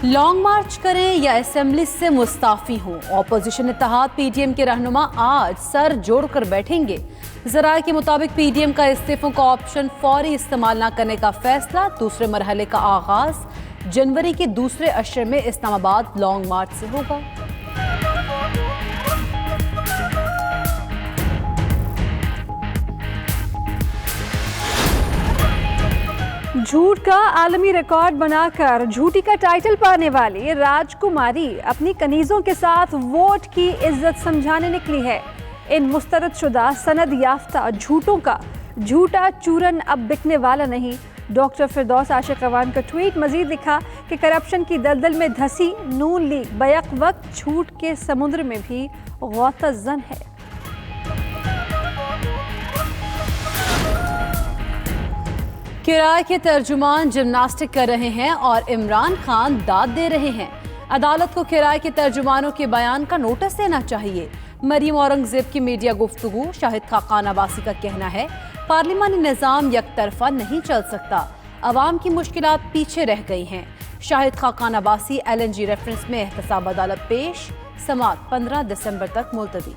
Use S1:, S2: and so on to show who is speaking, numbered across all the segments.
S1: Long march کریں یا assembly سے مستعفی ہوں، اپوزیشن اتحاد پی ٹی ایم کے رہنما آج سر جوڑ کر بیٹھیں گے۔ ذرائع کے مطابق پی ٹی ایم کا استعفوں کا آپشن فوری استعمال نہ کرنے کا فیصلہ، دوسرے مرحلے کا آغاز جنوری کے دوسرے عشرے میں اسلام آباد لانگ مارچ سے ہوگا۔
S2: جھوٹ کا عالمی ریکارڈ بنا کر جھوٹی کا ٹائٹل پانے والی راج کماری اپنی کنیزوں کے ساتھ ووٹ کی عزت سمجھانے نکلی ہے۔ ان مسترد شدہ سند یافتہ جھوٹوں کا جھوٹا چورن اب بکنے والا نہیں۔ ڈاکٹر فردوس عاشق اعوان کا ٹویٹ مزید لکھا کہ کرپشن کی دلدل میں دھسی نون لیگ بیک وقت جھوٹ کے سمندر میں بھی غوطہ زن ہے۔
S1: کرائے کے ترجمان جمناسٹک کر رہے ہیں اور عمران خان داد دے رہے ہیں۔ عدالت کو کرائے کے ترجمانوں کے بیان کا نوٹس دینا چاہیے۔ مریم اورنگزیب کی میڈیا گفتگو۔ شاہد خاقان عباسی کا کہنا ہے پارلیمانی نظام یک طرفہ نہیں چل سکتا، عوام کی مشکلات پیچھے رہ گئی ہیں۔ Shahid Khaqan Abbasi L N G reference میں احتساب عدالت پیش، سماعت 15 دسمبر تک ملتوی۔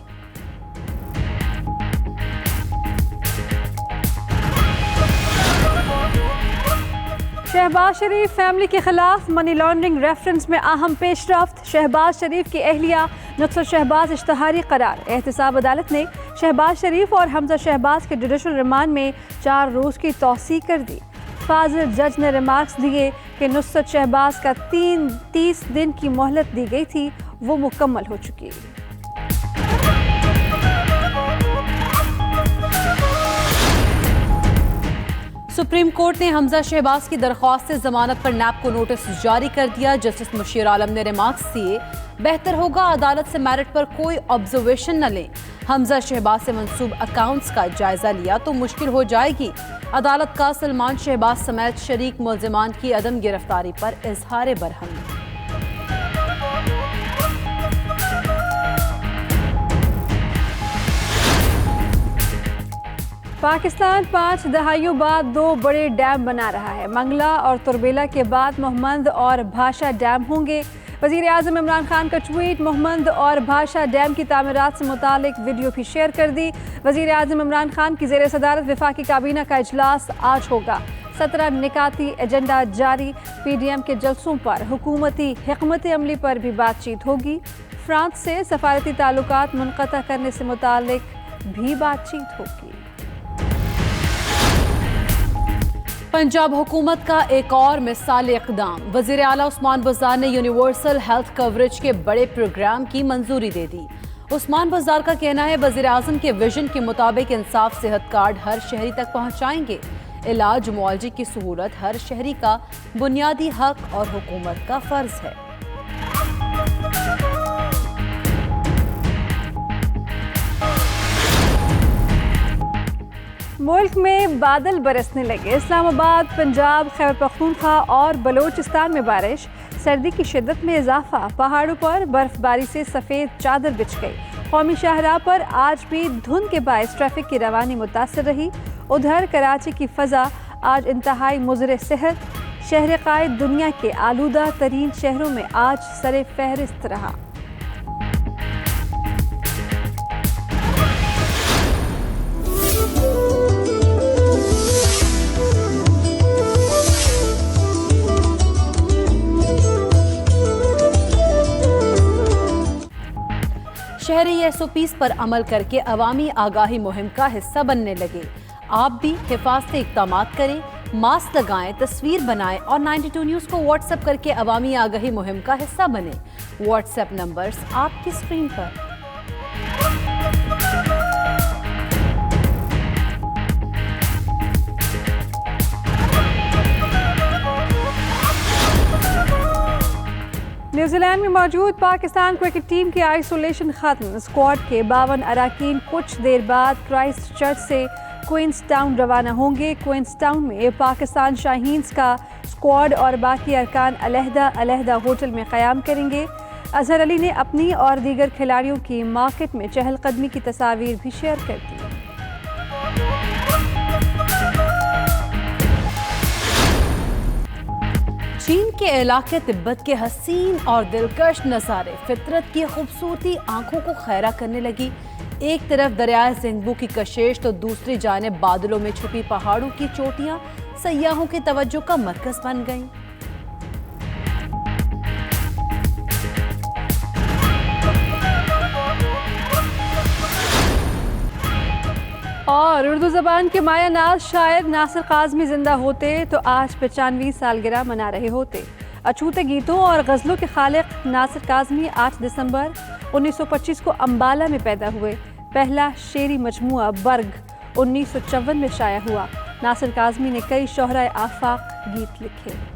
S2: شہباز شریف فیملی کے خلاف منی لانڈرنگ ریفرنس میں اہم پیش رفت۔ شہباز شریف کی اہلیہ نصرت شہباز اشتہاری قرار۔ احتساب عدالت نے شہباز شریف اور حمزہ شہباز کے جوڈیشل ریمانڈ میں 4 روز کی توسیع کر دی۔ فاضل جج نے ریمارکس دیے کہ نصرت شہباز کا 30 دن کی مہلت دی گئی تھی، وہ مکمل ہو چکی۔
S1: سپریم کورٹ نے حمزہ شہباز کی درخواست سے ضمانت پر نیب کو نوٹس جاری کر دیا۔ جسٹس مشیر عالم نے ریمارکس دیے بہتر ہوگا عدالت سے میرٹ پر کوئی آبزرویشن نہ لیں۔ حمزہ شہباز سے منسوب اکاؤنٹس کا جائزہ لیا تو مشکل ہو جائے گی۔ عدالت کا سلمان شہباز سمیت شریک ملزمان کی عدم گرفتاری پر اظہار برہمی۔
S2: پاکستان 5 دہائیوں بعد 2 بڑے ڈیم بنا رہا ہے۔ منگلا اور تربیلا کے بعد محمد اور بھاشا ڈیم ہوں گے۔ وزیر اعظم عمران خان کا ٹویٹ۔ محمد اور بھاشا ڈیم کی تعمیرات سے متعلق ویڈیو بھی شیئر کر دی۔ وزیر اعظم عمران خان کی زیر صدارت وفاقی کابینہ کا اجلاس آج ہوگا۔ 17 نکاتی ایجنڈا جاری۔ پی ڈی ایم کے جلسوں پر حکومتی حکمت عملی پر بھی بات چیت ہوگی۔ فرانس سے سفارتی تعلقات منقطع کرنے سے متعلق بھی بات چیت ہوگی۔
S1: پنجاب حکومت کا ایک اور مثال اقدام۔ وزیر اعلیٰ عثمان بزدار نے یونیورسل ہیلتھ کوریج کے بڑے پروگرام کی منظوری دے دی۔ عثمان بزدار کا کہنا ہے وزیر اعظم کے ویژن کے مطابق انصاف صحت کارڈ ہر شہری تک پہنچائیں گے۔ علاج معالجے کی سہولت ہر شہری کا بنیادی حق اور حکومت کا فرض ہے۔
S2: ملک میں بادل برسنے لگے۔ اسلام آباد، پنجاب، خیبر پختونخوا اور بلوچستان میں بارش۔ سردی کی شدت میں اضافہ۔ پہاڑوں پر برف باری سے سفید چادر بچھ گئی۔ قومی شاہراہ پر آج بھی دھند کے باعث ٹریفک کی روانی متاثر رہی۔ ادھر کراچی کی فضا آج انتہائی مضر صحت۔ شہر قائد دنیا کے آلودہ ترین شہروں میں آج سر فہرست رہا۔
S1: شہری ایس او پیز پر عمل کر کے عوامی آگاہی مہم کا حصہ بننے لگے۔ آپ بھی حفاظتی اقدامات کریں، ماسک لگائیں، تصویر بنائیں اور 92 نیوز کو واٹس ایپ کر کے عوامی آگاہی مہم کا حصہ بنیں۔ واٹس ایپ نمبرز آپ کی اسکرین پر۔
S2: نیوزی لینڈ میں موجود پاکستان کرکٹ ٹیم کی آئسولیشن ختم۔ اسکواڈ کے 52 اراکین کچھ دیر بعد کرائسٹ چرچ سے کوئنز ٹاؤن روانہ ہوں گے۔ کوئنز ٹاؤن میں پاکستان شاہینز کا اسکواڈ اور باقی ارکان علیحدہ علیحدہ ہوٹل میں قیام کریں گے۔ اظہر علی نے اپنی اور دیگر کھلاڑیوں کی مارکیٹ میں چہل قدمی کی تصاویر بھی شیئر کر دی۔
S1: चीन के इलाके तिब्बत के हसीन और दिलकश नज़ारे फितरत की खूबसूरती आंखों को खैरा करने लगी। एक तरफ दरियाए जिंगबू की कशिश तो दूसरी जानिब बादलों में छुपी पहाड़ों की चोटियां सयाहों की तवज्जो का मरकज बन गईं।
S2: और उर्दू ज़बान के माया नाज शायर नासिर काज़मी ज़िंदा होते तो आज 95वीं सालगिरह मना रहे होते। अछूते गीतों और गज़लों के खालिक नासिर काज़मी 8 दिसंबर 1925 को अम्बाला में पैदा हुए। पहला शेरी मजमुआ बर्ग 1954 में शाया हुआ। नासिर काज़मी ने कई शोहराए आफाक गीत लिखे।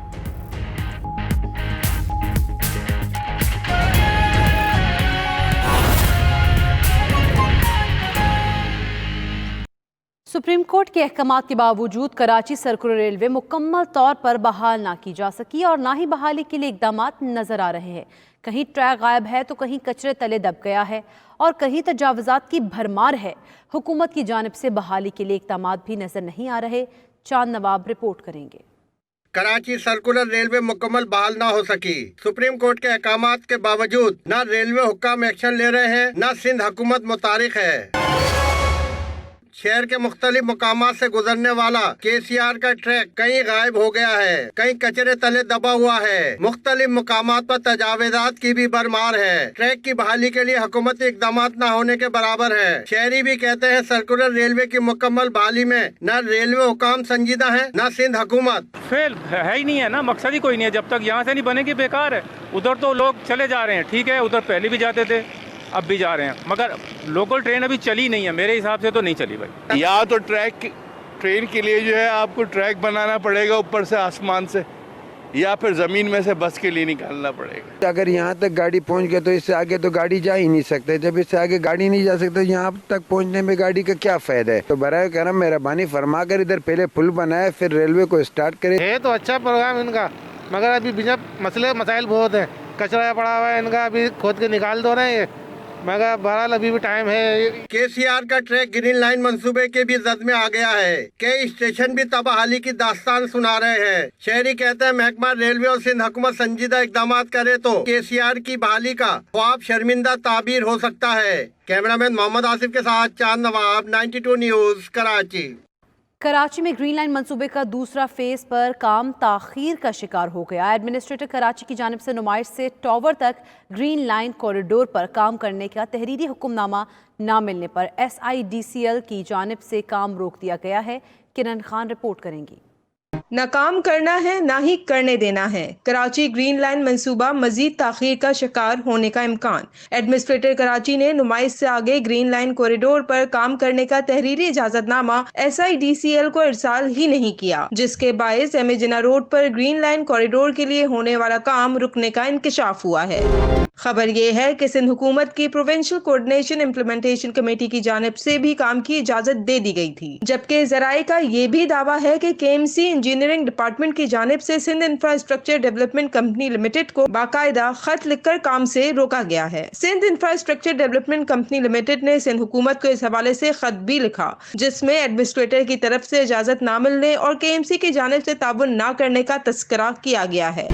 S1: सुप्रीम कोर्ट के अहकामात के बावजूद कराची सर्कुलर रेलवे मुकम्मल तौर पर बहाल ना की जा सकी और ना ही बहाली के लिए इकदामात नजर आ रहे हैं। कहीं ट्रैक गायब है तो कहीं कचरे तले दब गया है और कहीं तजावुजात की भरमार है। हुकूमत की जानिब से बहाली के लिए इकदामात भी नजर नहीं आ रहे। चांद नवाब रिपोर्ट करेंगे।
S3: कराची सर्कुलर रेलवे मुकम्मल बहाल ना हो सकी। सुप्रीम कोर्ट के अहकामात के बावजूद न रेलवे हुक्काम एक्शन ले रहे हैं न सिंध हुकूमत मुतारिक है। शहर के मुख्तलिफ मुकामात से गुजरने वाला KCR का ट्रैक कहीं गायब हो गया है, कहीं कचरे तले दबा हुआ है। मुख्तलिफ मुकामात पर तजावेजात की भी भरमार है। ट्रैक की बहाली के लिए हुकूमती इक़दामात न होने के बराबर है। शहरी भी कहते हैं सर्कुलर रेलवे की मुकम्मल बहाली में न रेलवे हुकाम संजीदा है न सिंध हुकूमत।
S4: फेल है ही नहीं है ना, मकसद ही कोई नहीं है। जब तक यहाँ से नहीं बनेगी बेकार है। उधर तो लोग चले जा रहे हैं, ठीक है, उधर पहले भी जाते थे अब भी जा रहे हैं, मगर लोकल ट्रेन अभी चली नहीं है। मेरे हिसाब से तो नहीं चली भाई।
S5: या तो ट्रेन के लिए जो है आपको ट्रैक बनाना पड़ेगा ऊपर से आसमान से, या फिर ज़मीन में से बस के लिए निकालना पड़ेगा।
S6: अगर यहाँ तक गाड़ी पहुँच गई तो इससे आगे तो गाड़ी जा ही नहीं सकते। जब इससे आगे गाड़ी नहीं जा सकते यहाँ तक पहुँचने में गाड़ी का क्या फ़ायदा है। तो बराए करम मेहरबानी फरमा कर इधर पहले पुल बनाए फिर रेलवे को स्टार्ट करे।
S7: है तो अच्छा प्रोग्राम इनका, मगर अभी बिना मसाइल बहुत हैं। कचरा पड़ा हुआ है इनका, अभी खोद के निकाल दो ना ये, मगर बहरहाल अभी भी टाइम है।
S3: KCR का ट्रैक ग्रीन लाइन मंसूबे के भी जद में आ गया है। कई स्टेशन भी तबाहाली की दास्तान सुना रहे हैं। शहरी कहते हैं महकमा रेलवे और सिंध हुकूमत संजीदा इकदामात करे तो KCR की बहाली का ख्वाब शर्मिंदा ताबीर हो सकता है। कैमरामैन मोहम्मद आसिफ के साथ चांद नवाब, 92 न्यूज, कराची।
S1: कराची में ग्रीन लाइन मंसूबे का दूसरा फेज पर काम ताखीर का शिकार हो गया। एडमिनिस्ट्रेटर कराची की जानिब से नुमाइश से टॉवर तक ग्रीन लाइन कॉरिडोर पर काम करने का तहरीरी हुक्मनामा न मिलने पर SIDCL की जानिब से काम रोक दिया गया है। किरण खान रिपोर्ट करेंगी।
S8: न काम करना है ना ही करने देना है। कराची ग्रीन लाइन मंसूबा मजीद ताखीर का शिकार होने का इम्कान। एडमिनिस्ट्रेटर कराची ने नुमाइश से आगे ग्रीन लाइन कॉरिडोर पर काम करने का तहरीरी इजाजतनामा SIDCL को इरसाल ही नहीं किया, जिसके बायस MA जिन्ना रोड पर ग्रीन लाइन कॉरिडोर के लिए होने वाला काम रुकने का इंकशाफ हुआ है। खबर ये है कि सिंध हुकूमत की प्रोविंशियल कोऑर्डिनेशन इम्प्लीमेंटेशन कमेटी की जानिब से भी काम की इजाजत दे दी गई थी, जबकि जराए का ये भी दावा है कि KMC इंजीनियरिंग डिपार्टमेंट की जानिब से Sindh Infrastructure Development Company Limited को बाकायदा खत लिखकर काम से रोका गया है। Sindh Infrastructure Development Company Limited ने सिंध हुकूमत को इस हवाले से खत भी लिखा, जिसमें एडमिनिस्ट्रेटर की तरफ से इजाजत न मिलने और KMC की जानिब से ताबुन न करने का तस्करा किया गया है।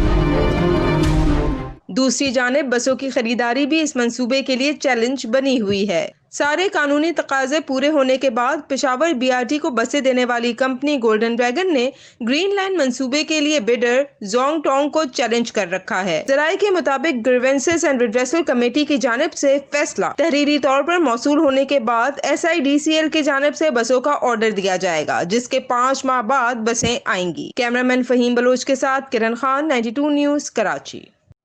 S8: दूसरी जानिब बसों की खरीदारी भी इस मंसूबे के लिए चैलेंज बनी हुई है। सारे कानूनी तकाजे पूरे होने के बाद पेशावर BRT को बसें देने वाली कंपनी गोल्डन ड्रैगन ने ग्रीन लाइन मंसूबे के लिए बिडर जोंग टोंग को चैलेंज कर रखा है। जराये के मुताबिक ग्रीवेंसेस एंड रिड्रेसल कमेटी की जानिब से फैसला तहरीरी तौर पर मौसूल होने के बाद SIDCL की जानिब से बसों का ऑर्डर दिया जाएगा, जिसके 5 माह बाद बसें आएंगी। कैमरामैन फहीम बलोच के साथ किरण खान, 92 न्यूज, कराची।